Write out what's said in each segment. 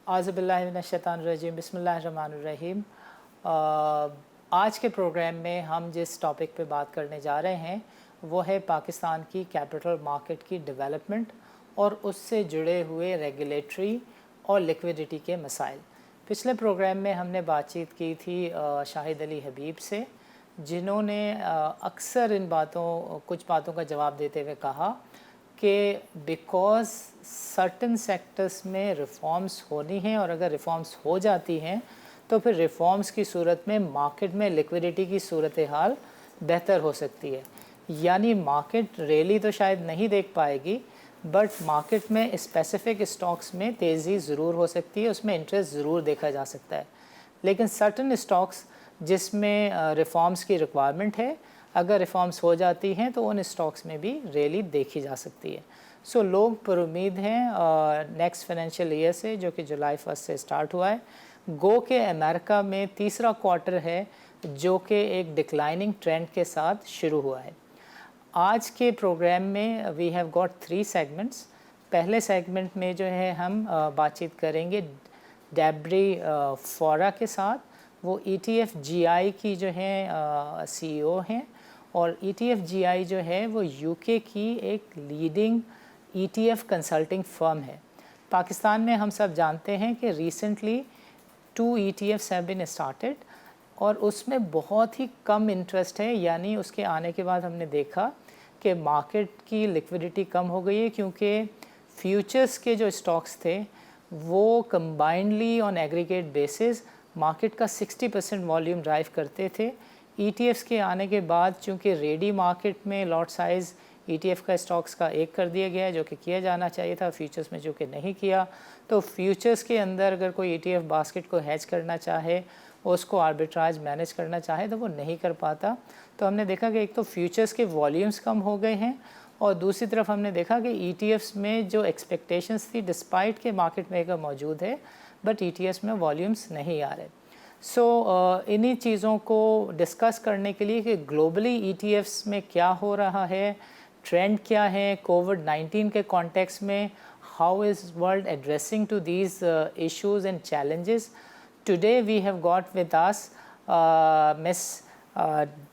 आज़बिल्लाहिमिनश्शैतानिर्रजीम बिस्मिल्लाहिर्रहमानिर्रहीम। आज के प्रोग्राम में हम जिस टॉपिक पे बात करने जा रहे हैं वो है पाकिस्तान की कैपिटल मार्केट की डेवलपमेंट और उससे जुड़े हुए रेगुलेटरी और लिक्विडिटी के मसाइल। पिछले प्रोग्राम में हमने बातचीत की थी शाहिद अली हबीब से, जिन्होंने अक्सर कुछ बातों का जवाब देते हुए कहा कि बिकॉज़ सर्टन सेक्टर्स में रिफॉर्म्स होनी हैं और अगर रिफॉर्म्स हो जाती हैं तो फिर रिफॉर्म्स की सूरत में मार्केट में लिक्विडिटी की सूरत हाल बेहतर हो सकती है। यानी मार्केट रैली तो शायद नहीं देख पाएगी, बट मार्केट में स्पेसिफिक स्टॉक्स में तेज़ी ज़रूर हो सकती है, उसमें इंटरेस्ट ज़रूर देखा जा सकता है। लेकिन सर्टन स्टॉक्स जिसमें रिफॉर्म्स की रिक्वायरमेंट है, अगर रिफॉर्म्स हो जाती हैं तो उन स्टॉक्स में भी रैली देखी जा सकती है। सो लोग पर उम्मीद हैं नेक्स्ट फाइनेंशियल ईयर से, जो कि जुलाई 1 से स्टार्ट हुआ है, गो के अमेरिका में तीसरा क्वार्टर है जो कि एक डिक्लाइनिंग ट्रेंड के साथ शुरू हुआ है। आज के प्रोग्राम में वी हैव गॉट 3 सेगमेंट्स। पहले सेगमेंट में जो है हम बातचीत करेंगे डेब्री फोरा के साथ। वो ETF GI की जो है CEO हैं, और ETF GI जो है वो UK की एक लीडिंग ETF कंसल्टिंग फर्म है। पाकिस्तान में हम सब जानते हैं कि recently 2 ETFs have been started और उसमें बहुत ही कम इंटरेस्ट है। यानी उसके आने के बाद हमने देखा कि मार्केट की लिक्विडिटी कम हो गई है, क्योंकि फ्यूचर्स के जो स्टॉक्स थे वो combinedly on aggregate basis market का 60% वॉल्यूम ड्राइव करते थे। ETFs के आने के बाद चूँकि रेडी मार्केट में लॉट साइज़ ETF का स्टॉक्स का एक कर दिया गया है, जो कि किया जाना चाहिए था, फ्यूचर्स में जो कि नहीं किया। तो फ्यूचर्स के अंदर अगर कोई ETF बास्केट को हैच करना चाहे, उसको आर्बिट्राज मैनेज करना चाहे, तो वो नहीं कर पाता। तो हमने देखा कि एक तो फ्यूचर्स के वॉल्यूम्स कम हो गए हैं, और दूसरी तरफ हमने देखा कि ETFs में जो एक्सपेक्टेशंस थी, डिस्पाइट के मार्केट मेकर मौजूद है, बट ETFs में वॉल्यूम्स नहीं आ रहे। सो इन्हीं चीज़ों को डिस्कस करने के लिए कि ग्लोबली ETFs में क्या हो रहा है, ट्रेंड क्या है, कोविड-19 के कॉन्टेक्स्ट में how is world addressing to these issues and challenges. Today we have got with us miss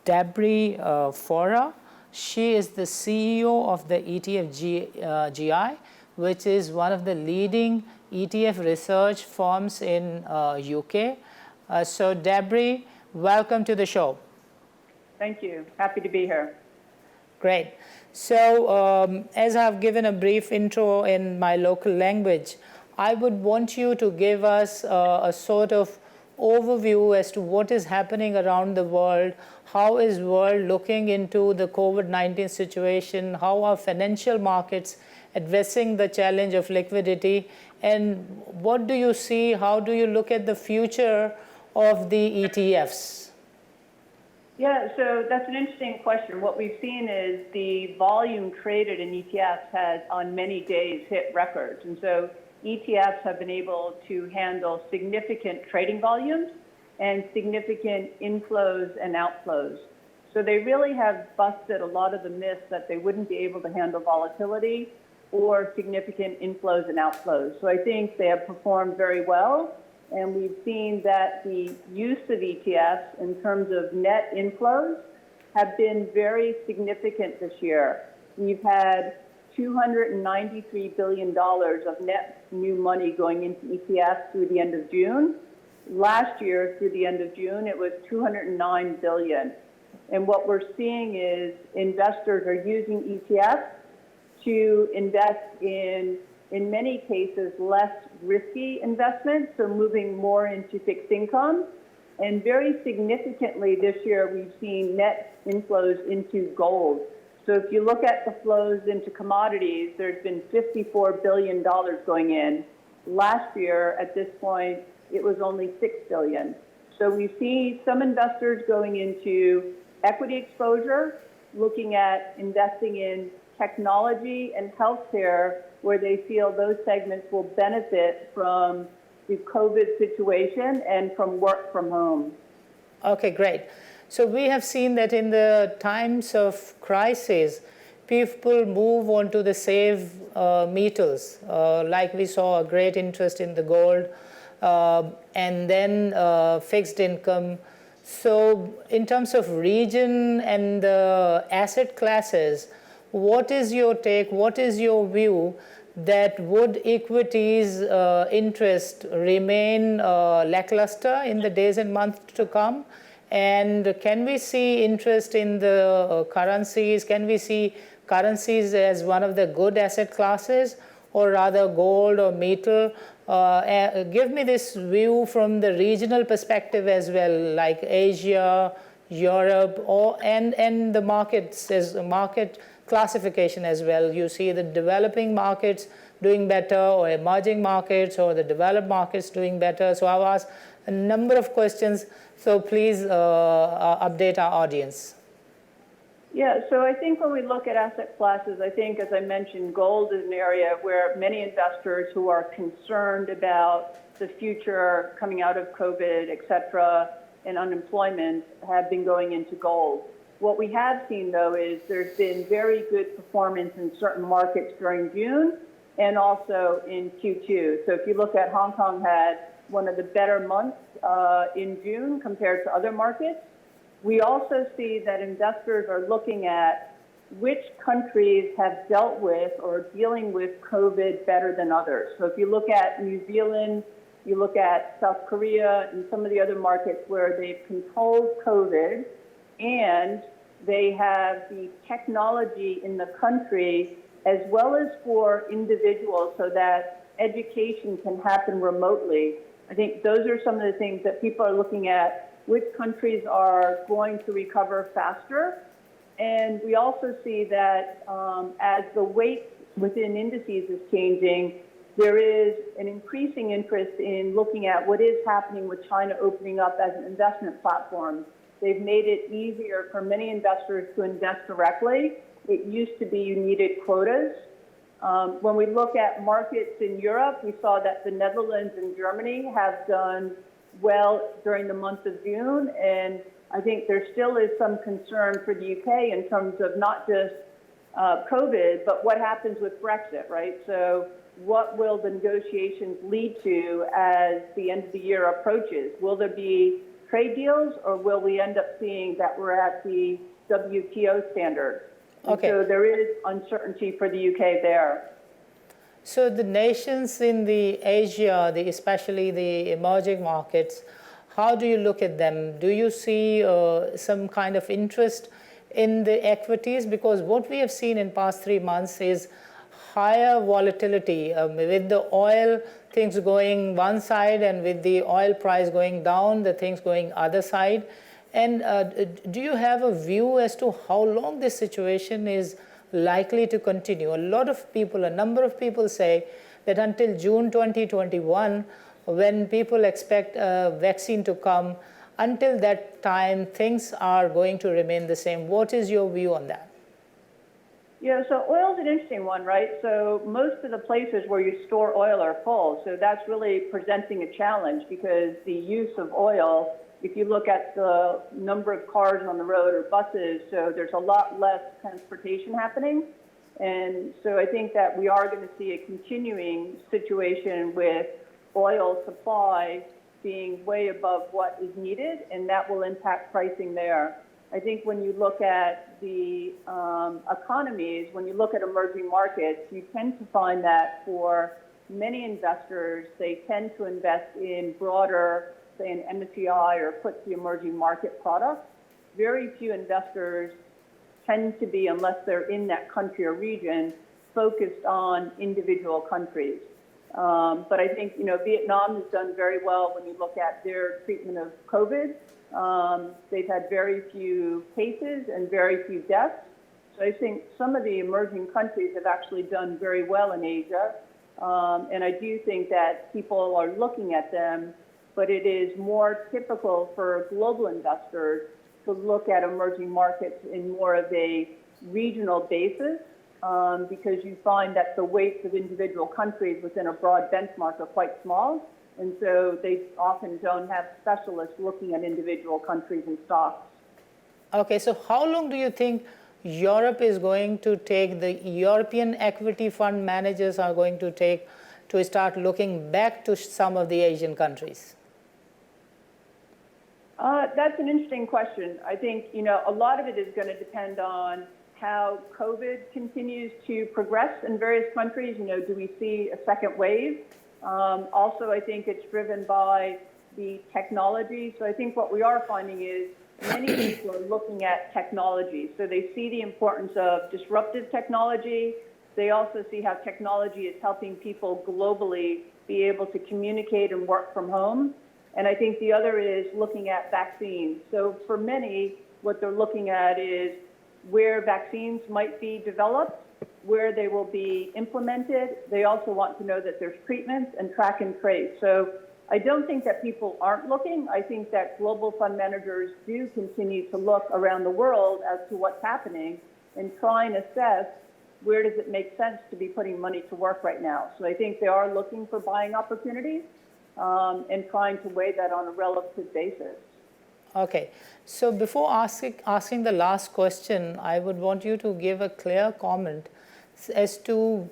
डेब्री फोरा. She is the CEO of the ETF GI, which is one of the leading ETF research firms in UK. So Debri, welcome to the show. Thank you. Happy to be here. Great. So as I've given a brief intro in my local language, I would want you to give us a sort of overview as to what is happening around the world. How is world looking into the COVID-19 situation? How are financial markets addressing the challenge of liquidity? And what do you see? How do you look at the future of the ETFs? Yeah, so that's an interesting question. What we've seen is the volume traded in ETFs has on many days hit records. And so ETFs have been able to handle significant trading volumes and significant inflows and outflows. So they really have busted a lot of the myths that they wouldn't be able to handle volatility or significant inflows and outflows. So I think they have performed very well. And we've seen that the use of ETFs in terms of net inflows have been very significant this year. We've had $293 billion of net new money going into ETFs through the end of June. Last year, through the end of June, it was $209 billion. And what we're seeing is investors are using ETFs to invest in many cases, less risky investments, so moving more into fixed income. And very significantly this year, we've seen net inflows into gold. So if you look at the flows into commodities, there's been $54 billion going in. Last year, at this point, it was only $6 billion. So we see some investors going into equity exposure, looking at investing in technology and healthcare, where they feel those segments will benefit from the COVID situation and from work from home. Okay, great. So we have seen that in the times of crisis, people move on to the save metals, like we saw a great interest in the gold, and then fixed income. So in terms of region and the asset classes, what is your take, what is your view that would equities interest remain lackluster in the days and months to come? And can we see interest in the currencies? Can we see currencies as one of the good asset classes, or rather gold or metal? Give me this view from the regional perspective as well, like Asia, Europe, and the markets as a market classification as well. You see the developing markets doing better, or emerging markets, or the developed markets doing better. So I've asked a number of questions, so please update our audience. Yeah, so I think when we look at asset classes, I think, as I mentioned, gold is an area where many investors who are concerned about the future coming out of COVID, et cetera, and unemployment have been going into gold. What we have seen, though, is there's been very good performance in certain markets during June and also in Q2. So if you look at Hong Kong, had one of the better months in June compared to other markets. We also see that investors are looking at which countries have dealt with or dealing with COVID better than others. So if you look at New Zealand, you look at South Korea and some of the other markets where they've controlled COVID and they have the technology in the country as well as for individuals so that education can happen remotely. I think those are some of the things that people are looking at, which countries are going to recover faster. And we also see that as the weight within indices is changing, there is an increasing interest in looking at what is happening with China opening up as an investment platform. They've made it easier for many investors to invest directly. It used to be you needed quotas. When we look at markets in Europe, we saw that the Netherlands and Germany have done well during the month of June, and I think there still is some concern for the UK in terms of not just COVID, but what happens with Brexit, right? So what will the negotiations lead to as the end of the year approaches? Will there be trade deals, or will we end up seeing that we're at the WTO standard? Okay. So there is uncertainty for the UK there. So the nations in the Asia, especially the emerging markets, how do you look at them? Do you see some kind of interest in the equities? Because what we have seen in past 3 months is higher volatility with the oil things going one side and with the oil price going down, the things going other side. And do you have a view as to how long this situation is likely to continue? A lot of people, a number of people say that until June 2021, when people expect a vaccine to come, until that time, things are going to remain the same. What is your view on that? Yeah, so oil is an interesting one, right? So most of the places where you store oil are full. So that's really presenting a challenge because the use of oil, if you look at the number of cars on the road or buses, so there's a lot less transportation happening. And so I think that we are going to see a continuing situation with oil supply being way above what is needed, and that will impact pricing there. I think when you look at the economies, when you look at emerging markets, you tend to find that for many investors, they tend to invest in broader, say an MSCI or FTSE emerging market products. Very few investors tend to be, unless they're in that country or region, focused on individual countries. But I think, Vietnam has done very well when you look at their treatment of COVID. They've had very few cases and very few deaths. So I think some of the emerging countries have actually done very well in Asia. And I do think that people are looking at them, but it is more typical for global investors to look at emerging markets in more of a regional basis. Because you find that the weights of individual countries within a broad benchmark are quite small. And so they often don't have specialists looking at individual countries and stocks. Okay, so how long do you think Europe is going to take, the European equity fund managers are going to take to start looking back to some of the Asian countries? That's an interesting question. I think, a lot of it is going to depend on how COVID continues to progress in various countries. Do we see a second wave? Also, I think it's driven by the technology. So I think what we are finding is many people are looking at technology. So they see the importance of disruptive technology. They also see how technology is helping people globally be able to communicate and work from home. And I think the other is looking at vaccines. So for many, what they're looking at is where vaccines might be developed, where they will be implemented. They also want to know that there's treatments and track and trace. So I don't think that people aren't looking. I think that global fund managers do continue to look around the world as to what's happening and try and assess where does it make sense to be putting money to work right now. So I think they are looking for buying opportunities and trying to weigh that on a relative basis. Okay, so before asking the last question, I would want you to give a clear comment as to,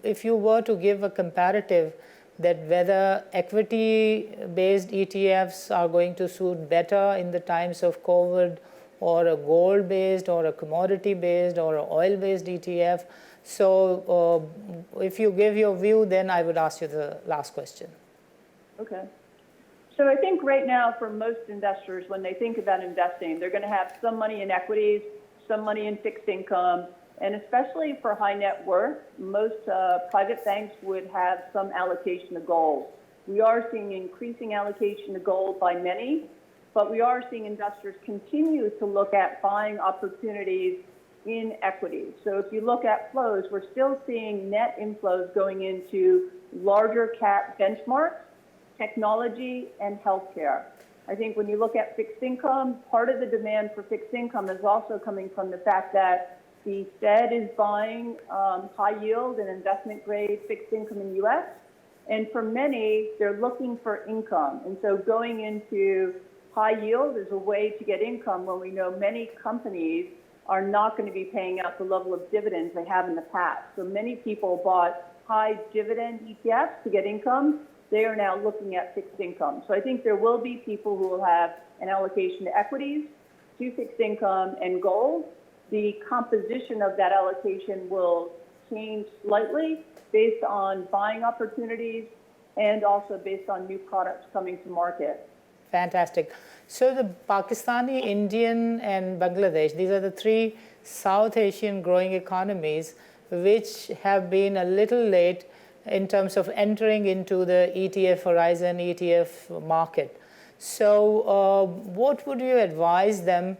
if you were to give a comparative, that whether equity-based ETFs are going to suit better in the times of COVID, or a gold-based, or a commodity-based, or an oil-based ETF. So if you give your view, then I would ask you the last question. Okay. So I think right now for most investors, when they think about investing, they're going to have some money in equities, some money in fixed income, and especially for high net worth, most private banks would have some allocation to gold. We are seeing increasing allocation to gold by many, but we are seeing investors continue to look at buying opportunities in equities. So if you look at flows, we're still seeing net inflows going into larger cap benchmarks, technology, and healthcare. I think when you look at fixed income, part of the demand for fixed income is also coming from the fact that the Fed is buying high yield and investment grade fixed income in the US. And for many, they're looking for income. And so going into high yield is a way to get income when we know many companies are not going to be paying out the level of dividends they have in the past. So many people bought high dividend ETFs to get income. They are now looking at fixed income. So I think there will be people who will have an allocation to equities, to fixed income, and gold. The composition of that allocation will change slightly based on buying opportunities and also based on new products coming to market. Fantastic. So the Pakistani, Indian, and Bangladesh, these are the three South Asian growing economies which have been a little late in terms of entering into the ETF horizon, ETF market. So what would you advise them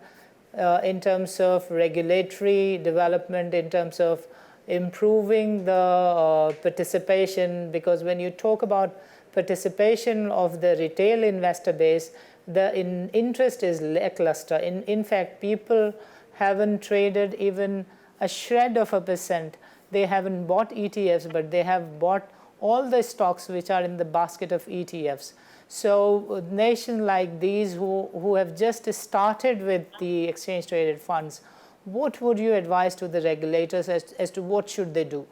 in terms of regulatory development, in terms of improving the participation? Because when you talk about participation of the retail investor base, the interest is lackluster. In fact, people haven't traded even a shred of a percent. They haven't bought ETFs, but they have bought all the stocks which are in the basket of ETFs. So nations like these who have just started with the exchange-traded funds, what would you advise to the regulators as to what should they do?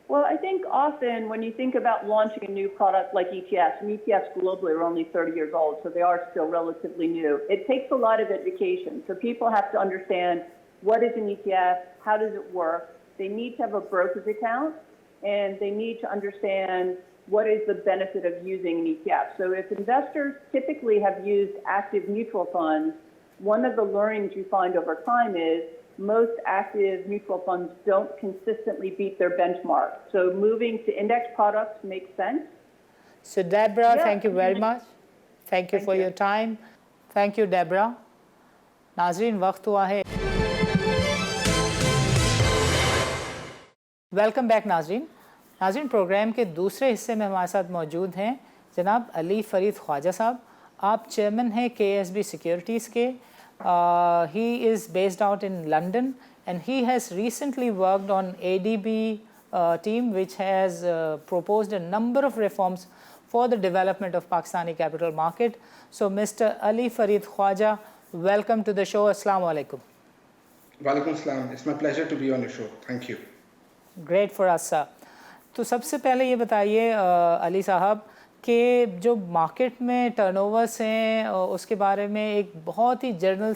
Well, I think often when you think about launching a new product like ETFs, and ETFs globally are only 30 years old, so they are still relatively new, it takes a lot of education. So people have to understand what is an ETF, how does it work. They need to have a brokerage account, and they need to understand what is the benefit of using an ETF. So if investors typically have used active mutual funds, one of the learnings you find over time is most active mutual funds don't consistently beat their benchmark. So moving to index products makes sense. So Deborah, thank you very much. Thank you for your time. Thank you, Deborah. नाज़रीन, वक्त हुआ है. Welcome back नाज़रीन. नाज़रीन, programme के दूसरे हिस्से में हमारे साथ मौजूद हैं जनाब अली फ़रीद ख्वाजा साहब. आप चेयरमैन हैं KSB सिक्योरिटीज़ के. He is based out in London, and he has recently worked on ADB team, which has proposed a number of reforms for the development of Pakistani capital market. So Mr. Ali Farid Khwaja, welcome to the show. Assalamu alaikum. Walaikum Assalam. It's my pleasure to be on your show. Thank you. Great for us sir. तो सबसे पहले ये बताइए अली साहब कि जो market में turnovers हैं उसके बारे में एक बहुत ही जनरल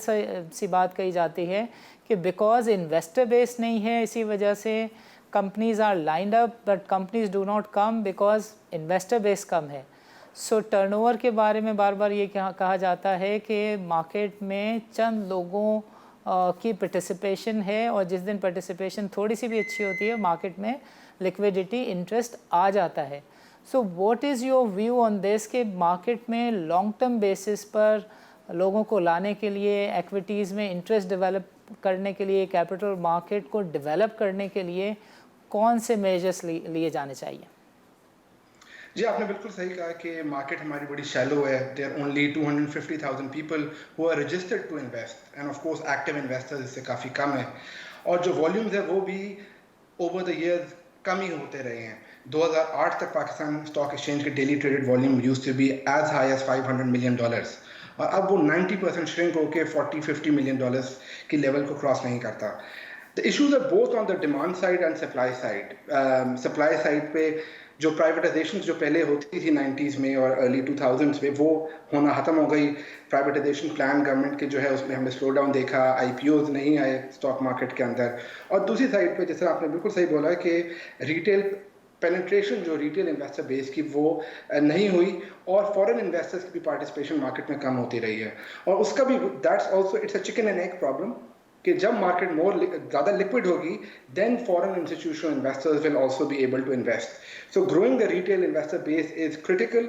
सी बात कही जाती है कि बिकॉज इन्वेस्टर बेस नहीं है, इसी वजह से companies are lined up but companies do not come because investor base कम है। सो टर्नओवर के बारे में बार बार ये कहा जाता है कि मार्केट में चंद लोगों की पार्टिसिपेशन है और जिस दिन पार्टिसिपेशन थोड़ी सी भी अच्छी होती है मार्केट में लिक्विडिटी इंटरेस्ट आ जाता है। So what is your view on this कि मार्केट में लॉन्ग टर्म बेसिस पर लोगों को लाने के लिए, एक्विटीज़ में इंटरेस्ट डेवलप करने के लिए, कैपिटल मार्केट को डेवलप करने के लिए कौन से मेजर्स लिए जाने चाहिए? जी, आपने बिल्कुल सही कहा कि मार्केट हमारी बड़ी शैलो है। There are only 250,000 people who are registered to invest and of course active investors इससे काफ़ी कम है और जो वॉल्यूम्स है वो भी ओवर द ईयर्स कम ही होते रहे हैं। 2008 तक पाकिस्तान स्टॉक एक्सचेंज के daily traded volume used to be as high as $500 million और अब वो 90% श्रिंक होकर $40-50 मिलियन की लेवल को क्रॉस नहीं करता। The issues are both on the demand side and supply side. Supply side पे जो प्राइवेटाइजेशन जो पहले होती थी 90s में और अर्ली 2000s में वो होना ख़त्म हो गई। प्राइवेटाइजेशन प्लान गवर्नमेंट के जो है उसमें हमने स्लो डाउन देखा, IPOs नहीं आए स्टॉक मार्केट के अंदर। और दूसरी साइड पे जैसे आपने बिल्कुल सही बोला कि रिटेल पेनिट्रेशन जो रिटेल इन्वेस्टर बेस की वो नहीं हुई और फॉरेन इन्वेस्टर्स की भी पार्टिसिपेशन मार्केट में कम होती रही है और उसका भी that's also it's a chicken and egg problem कि जब मार्केट ज़्यादा लिक्विड होगी then foreign institutional investors will also be able to invest. So growing the retail investor base is critical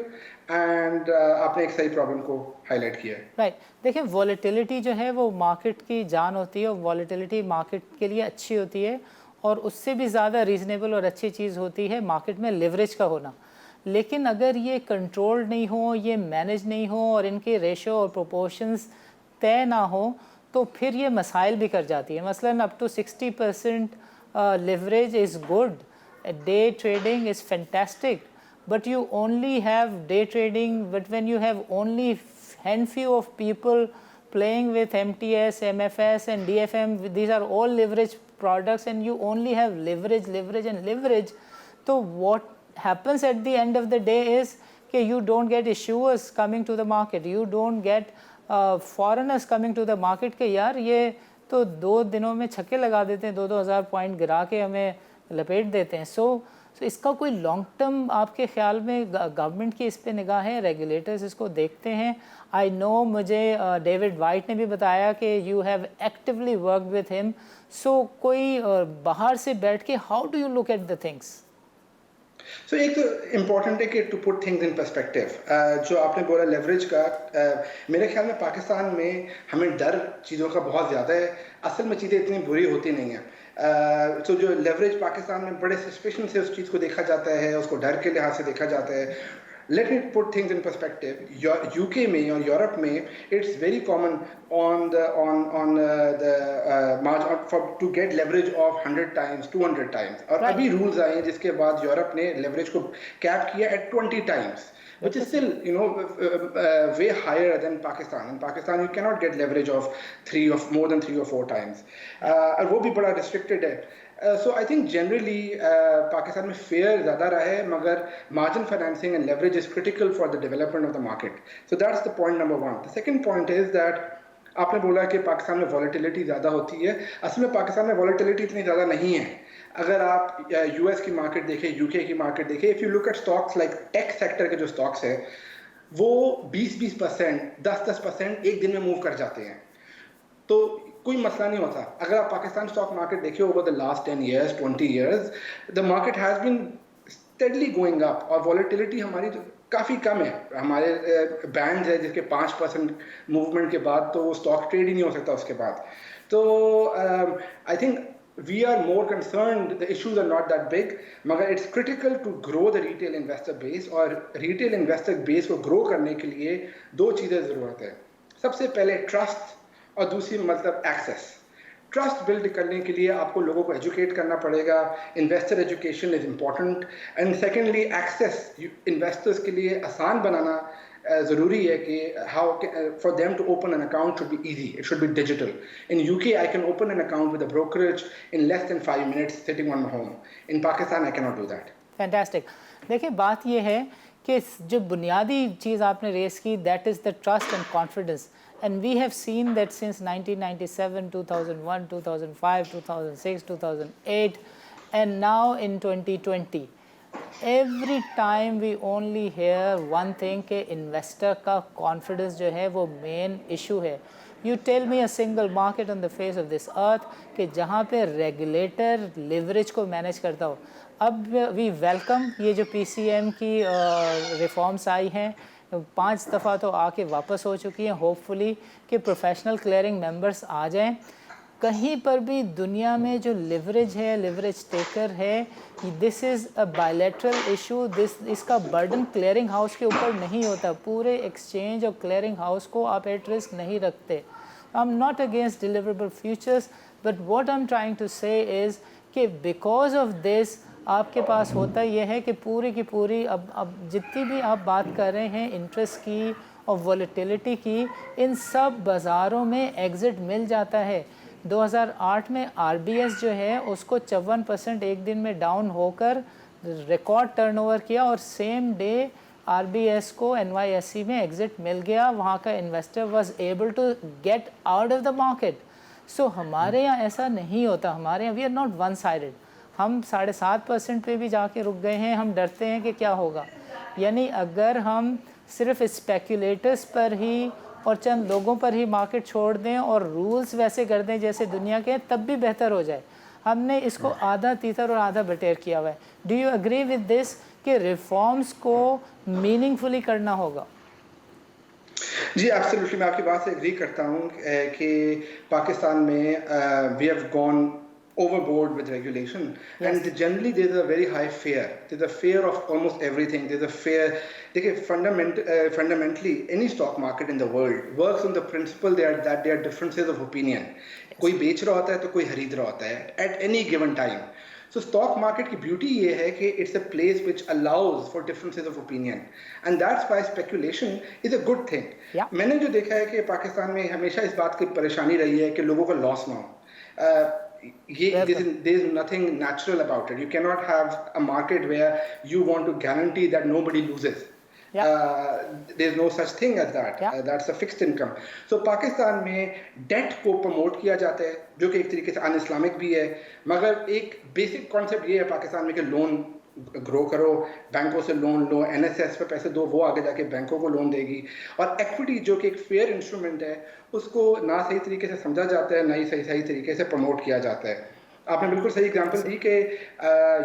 and आपने एक सही प्रॉब्लम को हाईलाइट किया है। राइट, देखिए वॉलेटिलिटी जो है वो मार्केट की जान होती है और वॉलेटिलिटी मार्केट के लिए अच्छी होती है और उससे भी ज़्यादा रीज़नेबल और अच्छी चीज़ होती है मार्केट में लिवरेज का होना। लेकिन अगर ये कंट्रोल्ड नहीं हो, ये मैनेज नहीं हो और इनके रेशो और प्रोपोर्शंस तय ना हो तो फिर ये मसाइल भी कर जाती है। मसलन up to 60% leverage is good, day trading is fantastic, but you only have day trading, but when you have only handful of people playing with MTS, MFS and DFM, these are all leverage products and you only have leverage and leverage, so what happens at the end of the day is that you don't get issuers coming to the market, you don't get foreigners coming to the market के यार ये तो 2 दिनों में छक्के लगा देते हैं, 2-2 हज़ार पॉइंट गिरा के हमें लपेट देते हैं। सो इसका कोई लॉन्ग टर्म आपके ख्याल में गवर्नमेंट की इस पे निगाह है, रेगुलेटर्स इसको देखते हैं? आई नो मुझे डेविड वाइट ने भी बताया कि you have actively work with him. So कोई बाहर से बैठ के how do you look at the things? So एक तो इम्पॉर्टेंट है कि to put things in perspective, जो आपने बोला लेवरेज का, मेरे ख्याल में पाकिस्तान में हमें डर चीज़ों का बहुत ज़्यादा है। असल में चीज़ें इतनी बुरी होती नहीं हैं। तो जो लेवरेज पाकिस्तान में बड़े सस्पिशन से उस चीज़ को देखा जाता है, उसको डर के लिहाज से देखा जाता है। Let me put things in perspective. UK में और यूरोप में it's very common on the margin for to get leverage of 100 times, 200 times. और अभी rules आए हैं जिसके बाद यूरोप ने leverage को cap किया at 20 times, which is still way higher than Pakistan. In Pakistan you cannot get leverage of more than 3 or 4 times. और वो भी बड़ा restricted है. So I think generally Pakistan में फेयर ज़्यादा रहा है मगर margin financing and leverage is critical for the development of the market. So that's the point number one. The second point is that आपने बोला कि पाकिस्तान में volatility ज़्यादा होती है। असल में पाकिस्तान में volatility इतनी ज़्यादा नहीं है। अगर आप US की मार्केट देखें, UK की मार्केट देखें, if you look at stocks like tech sector के जो stocks है वो 20% 10% एक दिन में मूव कर जाते हैं, तो कोई मसला नहीं होता। अगर आप पाकिस्तान स्टॉक मार्केट देखिए over the last 10 years 20 years the market has been steadily going up और वॉलेटिलिटी हमारी तो काफ़ी कम है। हमारे बैंड है जिसके 5% मूवमेंट के बाद तो वो स्टॉक ट्रेड ही नहीं हो सकता उसके बाद। तो I think we are more concerned, the issues are not that big, मगर it's critical to grow the retail investor base और retail investor base को grow करने के लिए 2 चीज़ें ज़रूरत है। सबसे पहले ट्रस्ट और दूसरी मतलब एक्सेस। ट्रस्ट बिल्ड करने के लिए आपको लोगों को एजुकेट करना पड़ेगा, investor education is important. And secondly access, investors के लिए आसान बनाना ज़रूरी है कि how for them to open an account should be easy. It should be digital. In UK, I can open an account with a brokerage in less than 5 minutes sitting on my home. In Pakistan, I cannot do that. Fantastic. देखिए बात ये है कि जो बुनियादी चीज़ आपने raise की, that is the trust and confidence, and we have seen that since 1997, 2001, 2005, 2006, 2008 and now in 2020 every time we only hear one thing कि इन्वेस्टर का कॉन्फिडेंस जो है वो मेन इशू है। You tell me a single market on the face of this earth कि जहाँ पे regulator leverage को मैनेज करता हो। अब वी वेलकम ये जो PCM की रिफॉर्म्स आई हैं, 5 दफ़ा तो आके वापस हो चुकी हैं, होपफुली कि प्रोफेशनल क्लियरिंग मेंबर्स आ जाएं। कहीं पर भी दुनिया में जो लिवरेज है, लिवरेज टेकर है, this is a bilateral issue, इसका बर्डन क्लियरिंग हाउस के ऊपर नहीं होता। पूरे एक्सचेंज और क्लियरिंग हाउस को आप एट रिस्क नहीं रखते। I am not against deliverable futures, but what I am trying to say is कि बिकॉज ऑफ दिस आपके पास होता यह है कि पूरी की पूरी अब जितनी भी आप बात कर रहे हैं इंटरेस्ट की और वॉलेटिलिटी की, इन सब बाज़ारों में एग्ज़िट मिल जाता है। 2008 में RBS जो है उसको 54% एक दिन में डाउन होकर रिकॉर्ड टर्नओवर किया और सेम डे RBS को NYSE में एग्ज़िट मिल गया। वहाँ का investor was able to get out of the market. So हमारे यहाँ ऐसा नहीं होता। हमारे यहाँ we are not one sided. हम 7.5% पे भी जाके रुक गए हैं। हम डरते हैं कि क्या होगा। यानी अगर हम सिर्फ स्पेक्यूलेटर्स पर ही और चंद लोगों पर ही मार्केट छोड़ दें और रूल्स वैसे कर दें जैसे दुनिया के, तब भी बेहतर हो जाए। हमने इसको आधा तीतर और आधा बटेर किया हुआ है। Do you agree with this कि रिफॉर्म्स को मीनिंगफुली करना होगा? जी एब्सोल्युटली, मैं आपकी बात से एग्री करता हूँ कि पाकिस्तान में we have gone overboard with regulation. Yes. And generally there's a very high fear. There's a fear of almost everything. There's a fear. Fundamentally, any stock market in the world works on the principle that there are differences of opinion. Yes. कोई बेच रहा होता है तो कोई खरीद रहा होता है at any given time. So stock market की beauty ये है कि it's a place which allows for differences of opinion, and that's why speculation is a good thing. Yeah. मैंने जो देखा है कि पाकिस्तान में हमेशा इस बात की परेशानी रही है कि लोगों का लॉस ना हो। There is nothing natural about it. You cannot have a market where you want to guarantee that nobody loses. There's no such thing as that. That's a fixed income. So Pakistan में debt को promote किया जाता है, जो कि एक तरीके से अन-इस्लामिक भी है, मगर एक बेसिक कॉन्सेप्ट ये है पाकिस्तान में कि लोन ग्रो करो, बैंकों से लोन लो, NSS पे पैसे दो, वो आगे जाके बैंकों को लोन देगी। और एक्विटी जो कि एक फेयर इंस्ट्रूमेंट है, उसको ना सही तरीके से समझा जाता है, ना ही सही तरीके से प्रमोट किया जाता है। आपने बिल्कुल सही एग्जांपल दी कि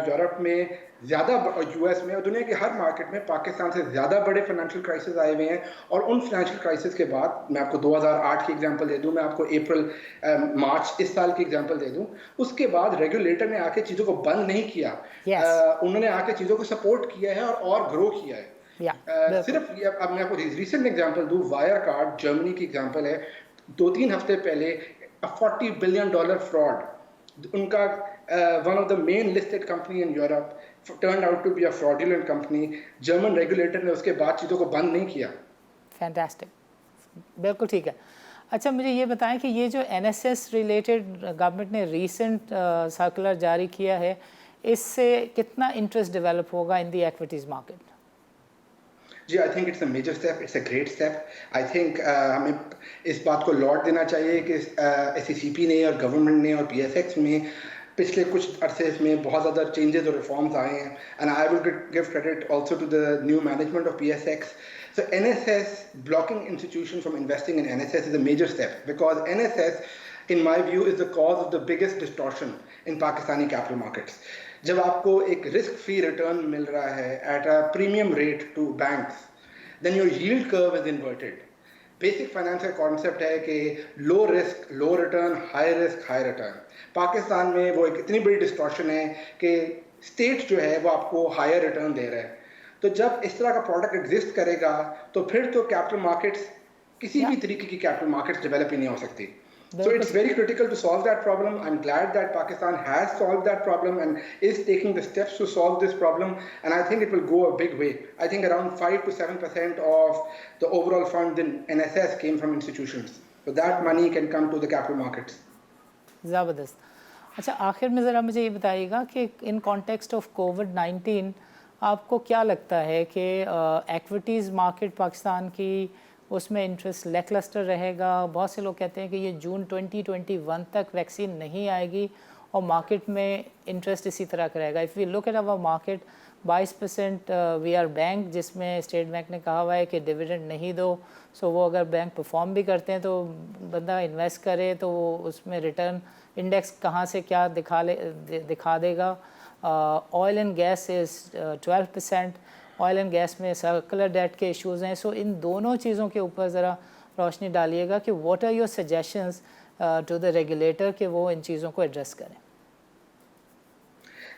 यूरोप में ज़्यादा, US में और दुनिया के हर मार्केट में पाकिस्तान से ज़्यादा बड़े फाइनेंशियल क्राइसिस आए हुए हैं। और उन फाइनेंशियल क्राइसिस के बाद मैं आपको 2008 की एग्जांपल दे दूं, मैं आपको मार्च इस साल की एग्जांपल दे दूं, उसके बाद रेगुलेटर ने आके चीज़ों को बंद नहीं किया। उन्होंने आके चीज़ों को सपोर्ट किया है और ग्रो किया है। सिर्फ अब मैं आपको रिसेंट एग्जांपल दूं, वायर कार्ड जर्मनी की एग्जांपल है। 2-3 हफ्ते पहले $40 बिलियन फ्रॉड, उनका one of the main listed company in Europe turned out to be a fraudulent company. German regulator ने उसके बाद चीज़ों को बंद नहीं किया। Fantastic, बिल्कुल ठीक है। अच्छा मुझे ये बताएं कि ये जो NSS रिलेटेड गवर्नमेंट ने रीसेंट सर्कुलर जारी किया है, इससे कितना इंटरेस्ट डेवलप होगा इन द एक्विटीज़ मार्केट? जी, I think it's a major step, it's a great step. I think हमें इस बात को लॉट देना चाहिए कि SECP ने और गवर्नमेंट ने और PSX में पिछले कुछ अरसे में बहुत ज़्यादा चेंजेस और रिफॉर्म्स आए हैं। And I will give credit also to the new management of PSX. So NSS, blocking institutions from investing in NSS is a major step, because NSS, in my view, is the cause of the biggest distortion in Pakistani capital markets. जब आपको एक risk free return मिल रहा है at a premium rate to banks, then your yield curve is inverted. Basic finance का concept है कि low risk low return, high risk high return. Pakistan में वो एक इतनी बड़ी डिस्टॉर्शन है कि स्टेट जो है वो आपको हायर रिटर्न दे रहा है। तो जब इस तरह का प्रोडक्ट एग्जिस्ट करेगा तो फिर तो कैपिटल मार्केट्स, किसी भी तरीके की कैपिटल मार्केट्स डेवलप ही नहीं हो सकती। So it's very critical to solve that problem. I'm glad that Pakistan has solved that problem and is taking the steps to solve this problem. And I think it will go a big way. I think around 5 to 7% of the overall fund in NSS came from institutions. So that money can come to the capital markets. ज़बरदस्त। अच्छा, आखिर में ज़रा मुझे ये बताइएगा कि in context of कोविड-19 आपको क्या लगता है कि एक्विटीज़ मार्केट पाकिस्तान की उसमें इंटरेस्ट लैकलस्टर रहेगा? बहुत से लोग कहते हैं कि ये जून 2021 तक वैक्सीन नहीं आएगी और मार्केट में इंटरेस्ट इसी तरह का रहेगा। If we look at our market 22% we are bank, जिसमें स्टेट बैंक ने कहा हुआ है कि डिविडेंड नहीं दो। सो वो अगर बैंक परफॉर्म भी करते हैं तो बंदा इन्वेस्ट करे तो वो उसमें रिटर्न इंडेक्स कहाँ से क्या दिखा देगा। Oil and gas is 12%। Oil and gas में सर्कुलर डेट के इश्यूज़ हैं। सो इन दोनों चीज़ों के ऊपर ज़रा रोशनी डालिएगा कि what are your suggestions to the regulator कि वो इन चीज़ों को एड्रेस करें।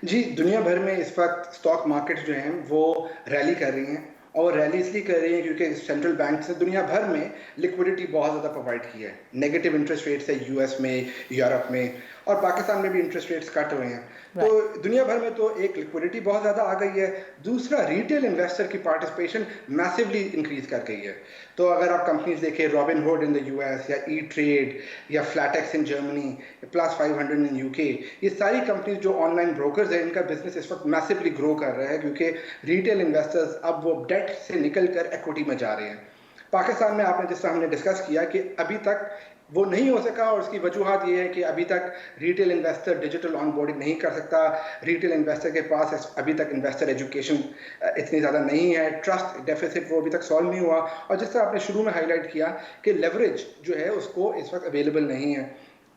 जी, दुनिया भर में इस वक्त स्टॉक मार्केट जो हैं वो रैली कर रही हैं और रैली इसलिए कर रही है क्योंकि सेंट्रल बैंक ने दुनिया भर में लिक्विडिटी बहुत ज़्यादा प्रोवाइड की है। नेगेटिव इंटरेस्ट रेट्स है यूएस में, यूरोप में, और पाकिस्तान में भी इंटरेस्ट रेट्स कट हुए हैं। तो दुनिया भर में तो एक लिक्विडिटी बहुत ज़्यादा आ गई है, दूसरा रिटेल इन्वेस्टर की पार्टिसिपेशन मैसिवली इंक्रीज कर गई है। तो अगर आप कंपनीज देखें, रॉबिनहुड इन द यूएस या ई ट्रेड या Flatex in Germany, plus 500 in UK, ये सारी कंपनीज जो ऑनलाइन ब्रोकर्स हैं इनका बिजनेस इस वक्त मैसिवली ग्रो कर रहा है क्योंकि रिटेल इन्वेस्टर्स अब वो डेट से निकल कर एक्विटी में जा रहे हैं। पाकिस्तान में आपने जिस तरह हमने डिस्कस किया कि अभी तक वो नहीं हो सका और उसकी वजूहत ये है कि अभी तक रिटेल इन्वेस्टर डिजिटल ऑनबोर्डिंग नहीं कर सकता। रिटेल इन्वेस्टर के पास अभी तक इन्वेस्टर एजुकेशन इतनी ज़्यादा नहीं है, ट्रस्ट डेफिसिट वो अभी तक सॉल्व नहीं हुआ, और जिस तरह आपने शुरू में हाईलाइट किया कि लेवरेज जो है उसको इस वक्त अवेलेबल नहीं है।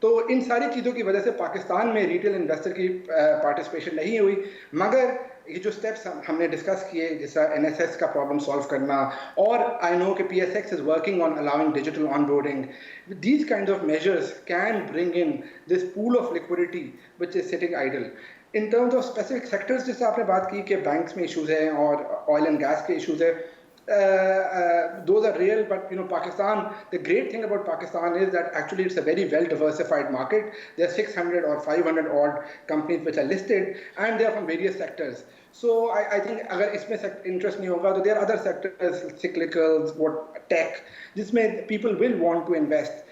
तो इन सारी चीज़ों की वजह से पाकिस्तान में रिटेल इन्वेस्टर की पार्टिसिपेशन नहीं हुई। मगर ये जो स्टेप्स हमने डिस्कस किए, जैसा एनएसएस का प्रॉब्लम सॉल्व करना, और आई नो कि PSX is working on allowing digital onboarding, these kind of measures can bring in this pool of liquidity which is sitting idle. In terms of specific sectors, जैसे आपने बात की कि banks में issues हैं और oil and gas के issues है, those are real, but Pakistan, the great thing about Pakistan is that actually it's a very well diversified market. There are 600 or 500 odd companies which are listed and they are from various sectors. So I think अगर इसमें interest नहीं होगा तो there are other sectors, cyclicals, tech, जिसमें people will want to invest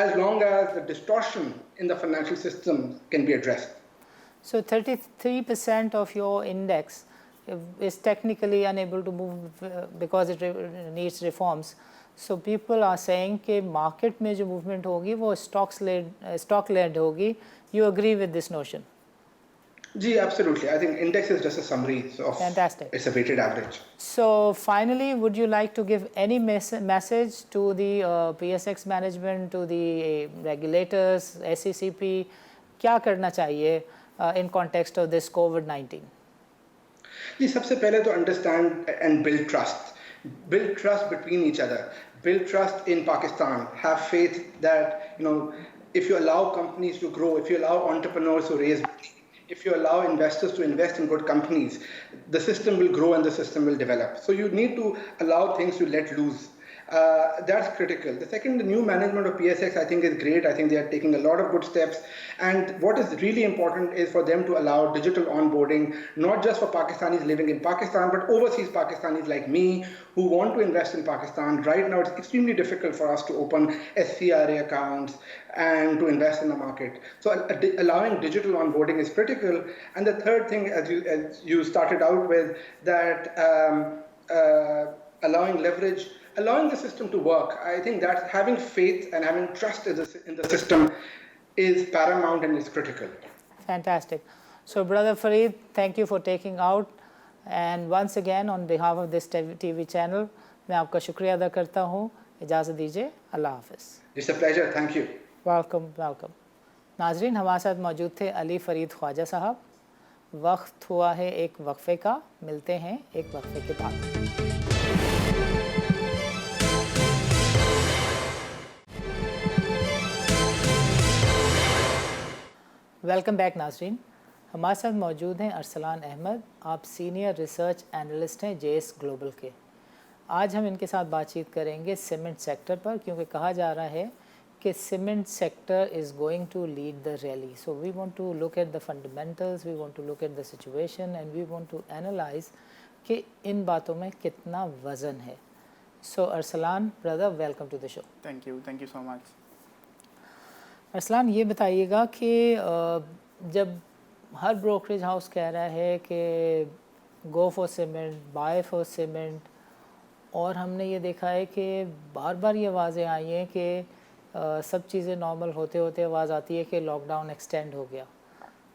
as long as the distortion in the financial system can be addressed. So 33% of your index is technically unable to move because it needs reforms. So people are saying कि market में जो movement होगी वो stock led होगी. You agree with this notion? Ji, absolutely. I think index is just a summary of Fantastic. It's a weighted average. So finally, would you like to give any message to the PSX management, to the regulators, SECP? क्या करना चाहिए in context of this COVID-19? जी, सबसे पहले तो understand and build trust between each other, build trust in Pakistan, have faith that if you allow companies to grow, if you allow entrepreneurs to raise money, if you allow investors to invest in good companies, the system will grow and the system will develop. So you need to allow things to let loose. That's critical. The second, the new management of PSX, I think, is great. I think they are taking a lot of good steps. And what is really important is for them to allow digital onboarding, not just for Pakistanis living in Pakistan, but overseas Pakistanis like me who want to invest in Pakistan. Right now, it's extremely difficult for us to open SCRA accounts and to invest in the market. So allowing digital onboarding is critical. And the third thing, as you started out with, that allowing leverage, allowing the system to work. I think that having faith and having trust in the system is paramount and is critical. Fantastic. So Brother Fareed, thank you for taking out, and once again on behalf of this TV channel, मैं आपका शुक्रिया अदा करता हूँ। इजाज़त दीजिए, अल्लाह हाफ़िज़। It's a pleasure. Thank you. Welcome. नाजरीन, हमारे साथ मौजूद थे अली फरीद ख्वाजा साहब। वक्त हुआ है एक वक्फे का, मिलते हैं एक वक्फे के बाद। वेलकम बैक नाजरीन, हमारे साथ मौजूद हैं अरसलान अहमद। आप सीनियर रिसर्च एनालिस्ट हैं जेएस ग्लोबल के। आज हम इनके साथ बातचीत करेंगे सीमेंट सेक्टर पर, क्योंकि कहा जा रहा है कि cement sector is going to lead the rally. So we want to look at the fundamentals, we want to look at the situation and we want to analyse कि इन बातों में कितना वज़न है. So Arsalan brother, welcome to the show. Thank you so much. Arsalan, ये बताइएगा कि जब हर ब्रोकरेज हाउस कह रहा है कि go for cement, buy for cement, और हमने ये देखा है कि बार बार ये आवाज़ें आई हैं कि सब चीज़ें नॉर्मल होते होते आवाज़ आती है कि लॉकडाउन एक्सटेंड हो गया.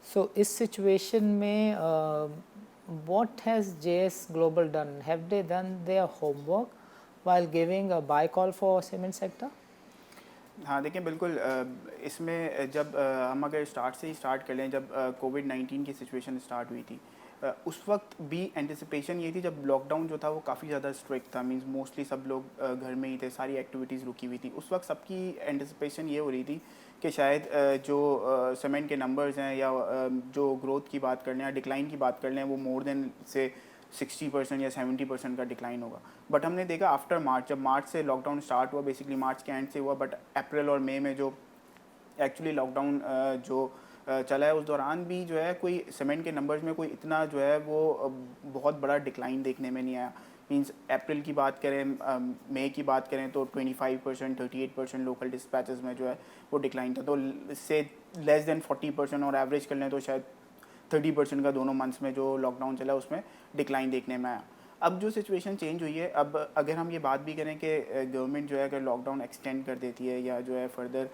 सो इस सिचुएशन में what has JS Global done? Have they done their homework while giving a buy call for cement sector? हाँ, देखिए बिल्कुल, इसमें जब हम अगर स्टार्ट कर लें, जब कोविड-19 की सिचुएशन स्टार्ट हुई थी, उस वक्त भी एंटिसिपेशन ये थी, जब लॉकडाउन जो था वो काफ़ी ज़्यादा स्ट्रिक्ट था, मींस मोस्टली सब लोग घर में ही थे, सारी एक्टिविटीज़ रुकी हुई थी. उस वक्त सबकी एंटिसिपेशन ये हो रही थी कि शायद जो सीमेंट के नंबर्स हैं या जो ग्रोथ की बात कर लें या डिक्लाइन की बात कर लें, वो मोर देन से 60% या 70% का डिक्लाइन होगा. बट हमने देखा आफ्टर मार्च, जब मार्च से लॉकडाउन स्टार्ट हुआ, बेसिकली मार्च के एंड से हुआ, बट अप्रैल और मई में जो एक्चुअली लॉकडाउन जो चला है, उस दौरान भी जो है कोई सीमेंट के नंबर्स में कोई इतना जो है वो बहुत बड़ा डिक्लाइन देखने में नहीं आया. मींस अप्रैल की बात करें, मई की बात करें तो 25%, 38% लोकल डिस्पैचेस में जो है वो डिक्लाइन था. तो इससे लेस देन 40%, और एवरेज कर लें तो शायद 30% का दोनों मंथ्स में जो लॉकडाउन चला उसमें डिक्लाइन देखने में आया. अब जो सिचुएशन चेंज हुई है, अब अगर हम ये बात भी करें कि गवर्नमेंट जो है अगर लॉकडाउन एक्सटेंड कर देती है या जो है फर्दर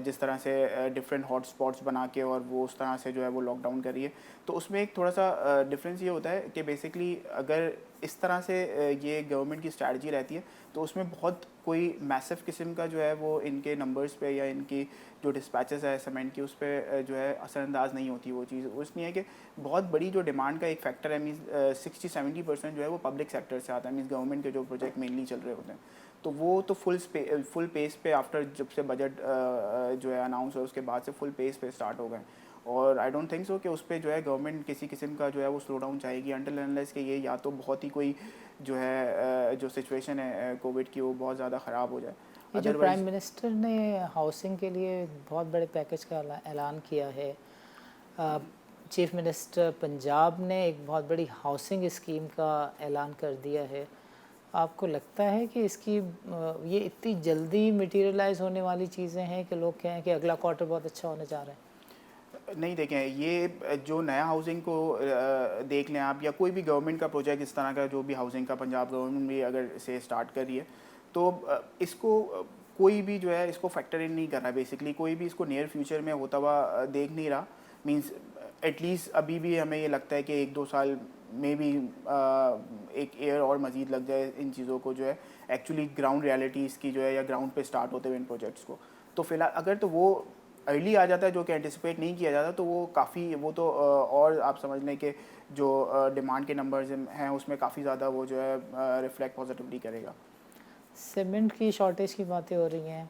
जिस तरह से डिफरेंट हॉट स्पॉट्स बना के और वो उस तरह से जो है वो लॉकडाउन कर रही है, तो उसमें एक थोड़ा सा डिफरेंस ये होता है कि बेसिकली अगर इस तरह से ये गवर्नमेंट की स्ट्रैटेजी रहती है तो उसमें बहुत कोई मैसिव किस्म का जो है वो इनके नंबर्स पे या इनकी जो डिस्पैचेस है सीमेंट की, उस पर जो है असरअंदाज नहीं होती वो चीज़. उसलिए है कि बहुत बड़ी जो डिमांड का एक फैक्टर है, मीन्स 60-70% जो है वो पब्लिक सेक्टर से आता है, मीन्स गवर्नमेंट के जो प्रोजेक्ट मेनली चल रहे होते हैं. तो वो तो फुल पेस पे आफ्टर जब से बजट जो है अनाउंस हो उसके बाद से फुल पेस पे स्टार्ट हो गए. और आई डोंट थिंक सो कि उस पर जो है गवर्नमेंट किसी किस्म का जो है वो स्लो डाउन चाहेगी अनटिल अनलेस कि ये या तो बहुत ही कोई जो है जो सिचुएशन है कोविड की वो बहुत ज़्यादा ख़राब हो जाए. ये जो प्राइम मिनिस्टर ने हाउसिंग के लिए बहुत बड़े पैकेज का ऐलान किया है, चीफ मिनिस्टर पंजाब ने एक बहुत बड़ी हाउसिंग स्कीम का ऐलान कर दिया है. आपको लगता है कि इसकी ये इतनी जल्दी मटेरियलाइज होने वाली चीज़ें हैं कि लोग कहें कि अगला क्वार्टर बहुत अच्छा होने जा रहा है? नहीं, देखें, ये जो नया हाउसिंग को देख लें आप, या कोई भी गवर्नमेंट का प्रोजेक्ट इस तरह का जो भी हाउसिंग का पंजाब गवर्नमेंट भी अगर से स्टार्ट कर रही है, तो इसको कोई भी जो है इसको फैक्टर इन नहीं कर रहा है. बेसिकली कोई भी इसको नियर फ्यूचर में होता हुआ देख नहीं रहा. मींस एटलीस्ट अभी भी हमें ये लगता है कि 1-2 साल में भी एक ईयर और मज़ीद लग जाए इन चीज़ों को जो है एक्चुअली ग्राउंड रियलिटीज़ की जो है या ग्राउंड पे स्टार्ट होते हुए इन प्रोजेक्ट्स को. तो फिलहाल अगर तो वो अर्ली आ जाता है जो कि एंटिसिपेट नहीं किया जाता, तो वो काफ़ी वो तो और आप समझ लें कि जो डिमांड के नंबर्स हैं उसमें काफ़ी ज़्यादा वो जो है रिफ्लेक्ट पॉजिटिवली करेगा. सीमेंट की शॉर्टेज की बातें हो रही हैं,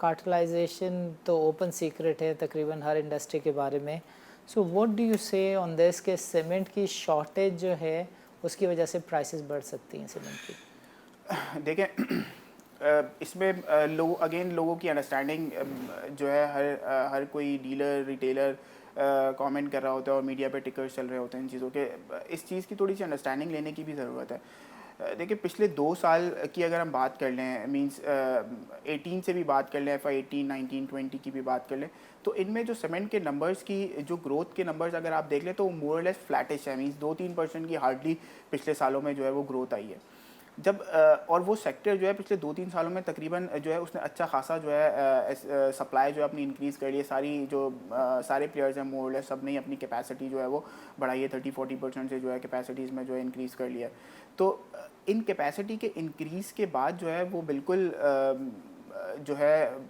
कार्टलाइजेशन तो ओपन सीक्रेट है तकरीबन हर इंडस्ट्री के बारे में. सो व्हाट डू यू से ऑन दिस के सीमेंट की शॉर्टेज जो है उसकी वजह से प्राइसेस बढ़ सकती हैं सीमेंट की? देखें, इसमें लोगों की अंडरस्टैंडिंग जो है हर कोई डीलर रिटेलर कमेंट कर रहा होता है और मीडिया पे टिकर्स चल रहे होते हैं इन चीज़ों के. इस चीज़ की थोड़ी सी अंडरस्टैंडिंग लेने की भी ज़रूरत है. देखिए, पिछले 2 साल की अगर हम बात कर लें, मींस 18 से भी बात कर लें, FY 18, 19, 20 की भी बात कर लें, तो इनमें जो सीमेंट के नंबर्स की जो ग्रोथ के नंबर्स अगर आप देख लें तो मोर और लेस फ्लैटिश है. मींस 2-3% की हार्डली पिछले सालों में जो है वो ग्रोथ आई है. जब और वो सेक्टर जो है पिछले 2-3 सालों में तकरीबन जो है उसने अच्छा खासा जो है सप्लाई जो है अपनी इंक्रीज़ कर ली है. सारे प्लेयर्स हैं मोर और लेस सब ने अपनी कैपेसिटी जो है वो बढ़ाई है. 30-40% से जो है कैपेसिटीज़ में जो है इंक्रीज़ कर लिया है. तो इन कैपेसिटी के इंक्रीज़ के बाद जो है वो बिल्कुल जो है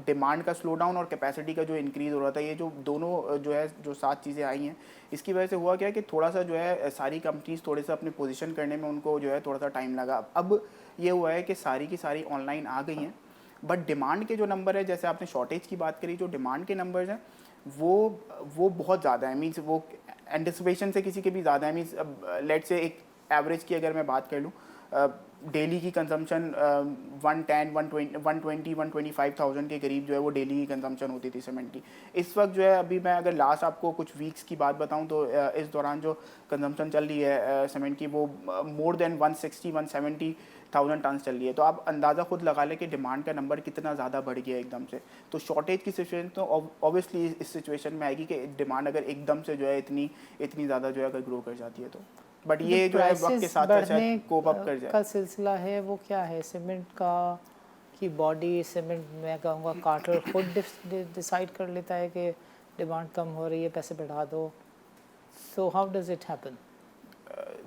डिमांड का स्लो डाउन और कैपेसिटी का जो इंक्रीज़ हो रहा था, ये जो दोनों जो है जो 7 चीज़ें आई हैं, इसकी वजह से हुआ क्या कि थोड़ा सा जो है सारी कंपनीज थोड़े सा अपने पोजीशन करने में उनको जो है थोड़ा सा टाइम लगा. अब ये हुआ है कि सारी की सारी ऑनलाइन आ गई हैं, बट डिमांड के जो नंबर है, जैसे आपने शॉर्टेज की बात करी, जो डिमांड के नंबर्स हैं वो बहुत ज़्यादा है. मीन्स वो एंटिसिपेशन से किसी के भी ज़्यादा है. मीन्स लेट से एक एवरेज की अगर मैं बात कर लूँ डेली की कंजम्पशन 110, 120, 125,000 के करीब जो है वो डेली की कंजम्पशन होती थी सीमेंट की। इस वक्त जो है अभी मैं अगर लास्ट आपको कुछ वीक्स की बात बताऊं तो इस दौरान जो कंजम्पशन चल रही है सीमेंट की वो मोर देन 160, 170,000 टन चल रही है। तो आप अंदाज़ा खुद लगा लें कि डिमांड का नंबर कितना ज़्यादा बढ़ गया एकदम से। तो शॉर्टेज की सिचुएशन तो ऑब्वियसली इस सिचुएशन में आएगी कि डिमांड अगर एकदम से जो है इतनी ज़्यादा जो है अगर ग्रो कर जाती है तो, बट ये जो है वक्त के साथ साथ कोप अप कर जाए का सिलसिला है वो क्या है सीमेंट का कि बॉडी सीमेंट मैं कहूँगा कार्टर खुद डिसाइड कर लेता है कि डिमांड कम हो रही है पैसे बढ़ा दो, so how does it happen?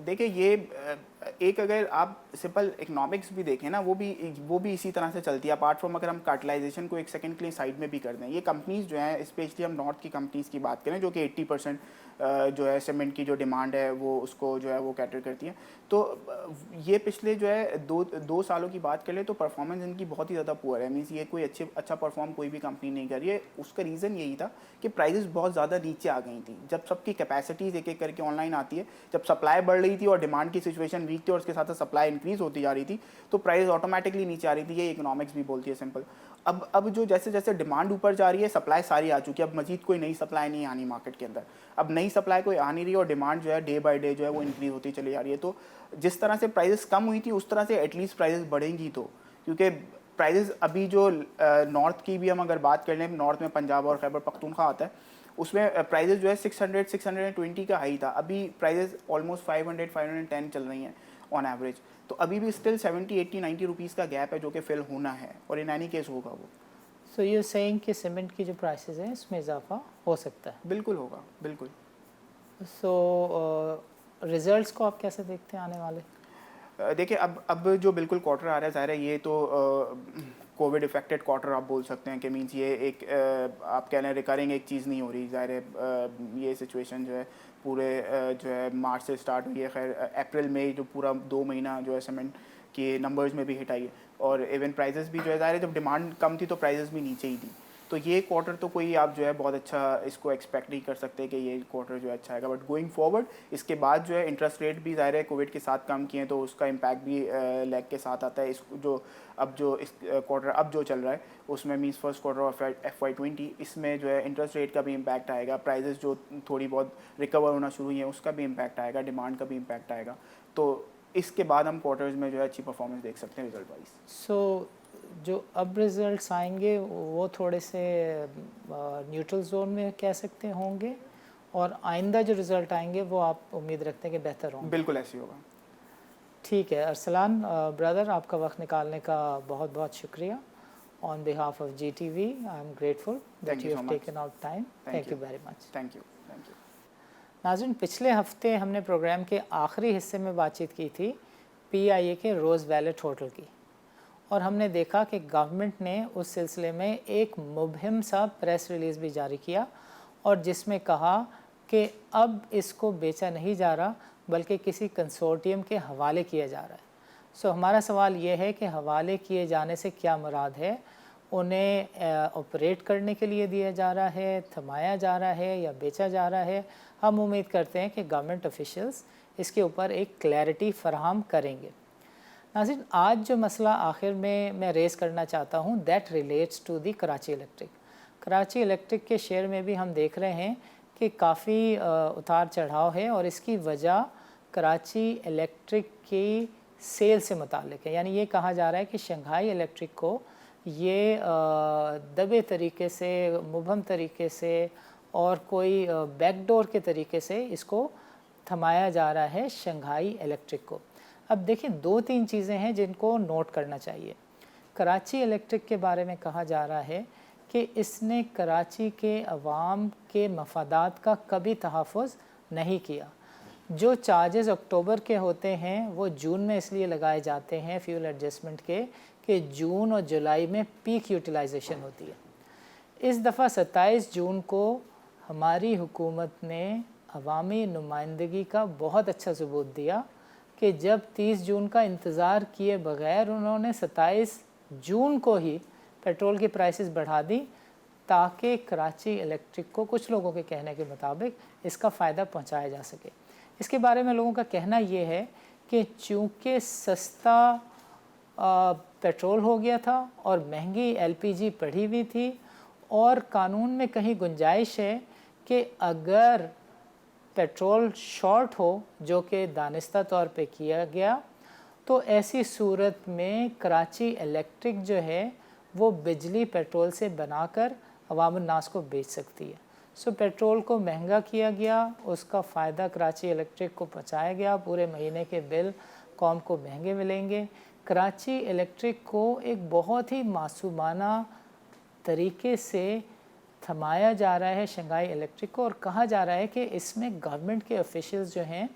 देखिए ये एक अगर आप सिंपल इकोनॉमिक्स भी देखें ना वो भी इसी तरह से चलती है। अपार्ट फ्रॉम अगर हम कार्टिलाइजेशन को एक सेकंड के लिए साइड में भी कर दें, ये कंपनीज जो हैं स्पेशली हम नॉर्थ की कंपनीज की बात करें जो कि 80% जो है सीमेंट की जो डिमांड है वो उसको जो है वो कैटर करती हैं। तो ये पिछले जो है दो सालों की बात कर ले तो परफॉर्मेंस इनकी बहुत ही ज़्यादा पुअर है। मीन्स ये कोई अच्छा परफॉर्म कोई भी कंपनी नहीं कर रही है। उसका रीज़न यही था कि प्राइजेस बहुत ज़्यादा नीचे आ गई थी। जब सबकी कैपेसिटीज़ एक एक करके ऑनलाइन आती है, जब सप्लाई बढ़ रही थी और डिमांड की सिचुएशन वीक थी और उसके साथ सप्लाई इंक्रीज होती जा रही थी तो प्राइस ऑटोमेटिकली नीचे आ रही थी। ये इकोनॉमिक्स भी बोलती है सिंपल। अब जो जैसे जैसे डिमांड ऊपर जा रही है सप्लाई सारी आ चुकी है, अब मजीद कोई नई सप्लाई नहीं आनी मार्केट के अंदर। अब नई सप्लाई कोई आ नहीं रही और डिमांड जो है डे बाय डे जो है वो इंक्रीज होती चली जा रही है। तो जिस तरह से प्राइसेस कम हुई थी उस तरह से एटलीस्ट प्राइसेस बढ़ेंगी तो, क्योंकि प्राइसेस अभी जो नॉर्थ की भी हम अगर बात कर लें, नॉर्थ में पंजाब और खैबर पख्तूनख्वा आता है उसमें प्राइसेस जो है 600, 620 का हाई था। अभी प्राइसेस ऑलमोस्ट 500, 510 चल रही हैं ऑन एवरेज। तो अभी भी स्टिल 70, 80, 90 रुपीज़ का गैप है जो कि फिल होना है और इन एनी केस होगा वो। सो यू सेइंग कि सीमेंट की जो प्राइसेस हैं इसमें इजाफा हो सकता है? बिल्कुल होगा, बिल्कुल। सो रिजल्ट्स को आप कैसे देखते हैं आने वाले? देखिए अब जो बिल्कुल क्वार्टर आ रहा है ज़ाहिर है ये तो कोविड इफेक्टेड क्वार्टर आप बोल सकते हैं कि मीन्स ये एक आप कह लें रिकरिंग एक चीज़ नहीं हो रही। ज़ाहिर है ये सिचुएशन जो है पूरे जो है मार्च से स्टार्ट हुई है। खैर अप्रैल मई जो पूरा 2 महीना जो है सीमेंट के नंबर्स में भी हिट आई है और इवन प्राइजेस भी जो है ज़ाहिर है जब डिमांड कम थी तो प्राइजेस भी नीचे ही थी। तो ये क्वार्टर तो कोई आप जो है बहुत अच्छा इसको एक्सपेक्ट नहीं कर सकते कि ये क्वार्टर जो है अच्छा आएगा। बट गोइंग फॉरवर्ड इसके बाद जो है इंटरेस्ट रेट भी ज़ाहिर है कोविड के साथ कम किए हैं तो उसका इम्पैक्ट भी लैग के साथ आता है। इस क्वार्टर अब जो चल रहा है उसमें means first quarter of FY20 इसमें जो है इंटरेस्ट रेट का भी इम्पैक्ट आएगा, प्राइजेस जो थोड़ी बहुत रिकवर होना शुरू हुई हैं उसका भी इम्पैक्ट आएगा, डिमांड का भी इम्पैक्ट आएगा। तो इसके बाद हम क्वार्टर्स में जो है अच्छी परफॉर्मेंस देख सकते हैं रिजल्ट वाइज। सो जो अब रिजल्ट्स आएंगे वो थोड़े से न्यूट्रल जोन में कह सकते होंगे और आइंदा जो रिज़ल्ट आएंगे वो आप उम्मीद रखते हैं कि बेहतर होंगे? बिल्कुल ऐसे ही होगा। ठीक है अरसलान ब्रदर, आपका वक्त निकालने का बहुत बहुत शुक्रिया। On behalf of GTV I am grateful that you have taken out time. Thank you very much. Thank you. नाज़रीन, पिछले हफ्ते हमने प्रोग्राम के आखिरी हिस्से में बातचीत की थी PIA के रोज़ वैलेट होटल की और हमने देखा कि गवर्नमेंट ने उस सिलसिले में एक मुबहिम सा प्रेस रिलीज़ भी जारी किया और जिसमें कहा कि अब इसको बेचा नहीं जा रहा बल्कि किसी कंसोर्टियम के हवाले किया जा रहा है। सो हमारा सवाल ये है कि हवाले किए जाने से क्या मुराद है? उन्हें ऑपरेट करने के लिए दिया जा रहा है, थमाया जा रहा है या बेचा जा रहा है? हम उम्मीद करते हैं कि गवर्नमेंट ऑफिशियल्स इसके ऊपर एक क्लैरिटी फराहम करेंगे। नाज़रीन, आज जो मसला आखिर में मैं रेज़ करना चाहता हूँ that relates to the Karachi electric. Karachi electric के शेयर में भी हम देख रहे हैं कि काफ़ी उतार चढ़ाव है और इसकी वजह कराची इलेक्ट्रिक की सेल से मुताल्लिक है। यानी ये कहा जा रहा है कि शंघाई इलेक्ट्रिक को ये दबे तरीके से, मुबहम तरीके से और कोई बैकडोर के तरीके से इसको थमाया जा रहा है शंघाई इलेक्ट्रिक को। अब देखिए 2-3 चीज़ें हैं जिनको नोट करना चाहिए। कराची इलेक्ट्रिक के बारे में कहा जा रहा है कि इसने कराची के अवाम के मफादात का कभी तहफ़्फ़ुज़ नहीं किया। जो चार्जेस अक्टूबर के होते हैं वो जून में इसलिए लगाए जाते हैं फ्यूल एडजस्टमेंट के कि जून और जुलाई में पीक यूटिलाइजेशन होती है। इस दफ़ा 27 जून को हमारी हुकूमत ने अवामी नुमाइंदगी का बहुत अच्छा सबूत दिया कि जब 30 जून का इंतज़ार किए बग़ैर उन्होंने 27 जून को ही पेट्रोल की प्राइसेस बढ़ा दी ताकि कराची इलेक्ट्रिक को कुछ लोगों के कहने के मुताबिक इसका फ़ायदा पहुंचाया जा सके। इसके बारे में लोगों का कहना ये है कि चूँकि सस्ता पेट्रोल हो गया था और महंगी एलपीजी पड़ी हुई थी, और कानून में कहीं गुंजाइश है कि अगर पेट्रोल शॉर्ट हो, जो कि दानिस्ता तौर पे किया गया, तो ऐसी सूरत में कराची इलेक्ट्रिक जो है वो बिजली पेट्रोल से बनाकर अवाम नास को बेच सकती है। सो पेट्रोल को महंगा किया गया, उसका फ़ायदा कराची इलेक्ट्रिक को पहुँचाया गया, पूरे महीने के बिल कौम को महंगे मिलेंगे। कराची इलेक्ट्रिक को एक बहुत ही मासूमाना तरीके से थमाया जा रहा है शंघाई इलेक्ट्रिक को, और कहा जा रहा है कि इसमें गवर्नमेंट के ऑफिशियल्स जो हैं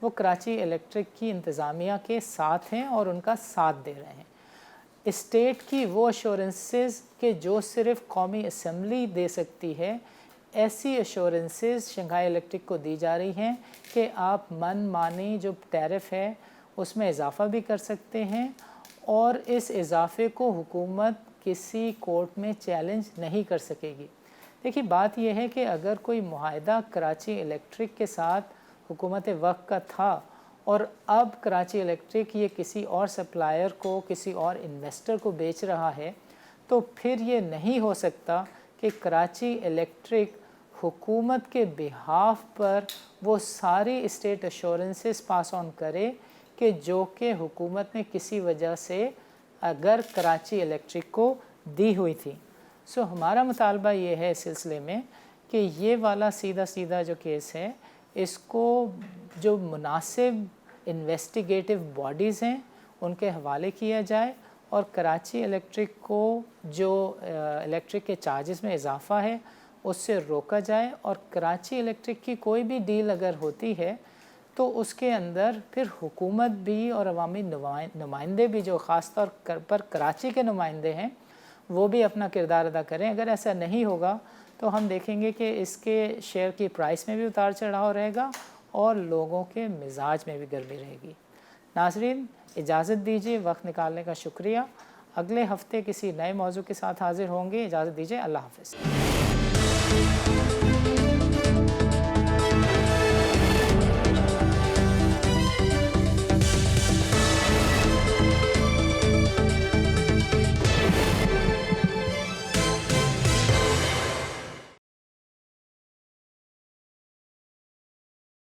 वो कराची इलेक्ट्रिक की इंतज़ामिया के साथ हैं और उनका साथ दे रहे हैं। स्टेट की वो अश्योरेंसेस कि जो सिर्फ कौमी असम्बली दे सकती है, ऐसी अश्योरेंसेस शंघाई इलेक्ट्रिक को दी जा रही हैं कि आप मनमानी जो टैरिफ है उसमें इजाफ़ा भी कर सकते हैं, और इस इजाफे को हुकूमत किसी कोर्ट में चैलेंज नहीं कर सकेगी। देखिए, बात यह है कि अगर कोई मुआहदा कराची इलेक्ट्रिक के साथ हुकूमत वक्त का था और अब कराची इलेक्ट्रिक ये किसी और सप्लायर को, किसी और इन्वेस्टर को बेच रहा है, तो फिर ये नहीं हो सकता कि कराची इलेक्ट्रिक हुकूमत के बिहाफ पर वो सारी स्टेट अश्योरेंसेस पास ऑन करे कि जो कि हुकूमत ने किसी वजह से अगर कराची इलेक्ट्रिक को दी हुई थी। सो हमारा मुतालबा ये है इस सिलसिले में कि ये वाला सीधा सीधा जो केस है, इसको जो मुनासिब इन्वेस्टिगेटिव बॉडीज़ हैं उनके हवाले किया जाए, और कराची इलेक्ट्रिक को जो इलेक्ट्रिक के चार्जेस में इजाफ़ा है उससे रोका जाए, और कराची इलेक्ट्रिक की कोई भी डील अगर होती है तो उसके अंदर फिर हुकूमत भी और अवामी नुमाइंदे भी जो ख़ास तौर पर कराची के नुमाइंदे हैं वो भी अपना किरदार अदा करें। अगर ऐसा नहीं होगा तो हम देखेंगे कि इसके शेयर की प्राइस में भी उतार चढ़ाव रहेगा और लोगों के मिजाज में भी गर्मी रहेगी। नाज़रीन, इजाज़त दीजिए, वक्त निकालने का शुक्रिया। अगले हफ्ते किसी नए मौजू के साथ हाजिर होंगे। इजाज़त दीजिए, अल्लाह हाफ़िज़।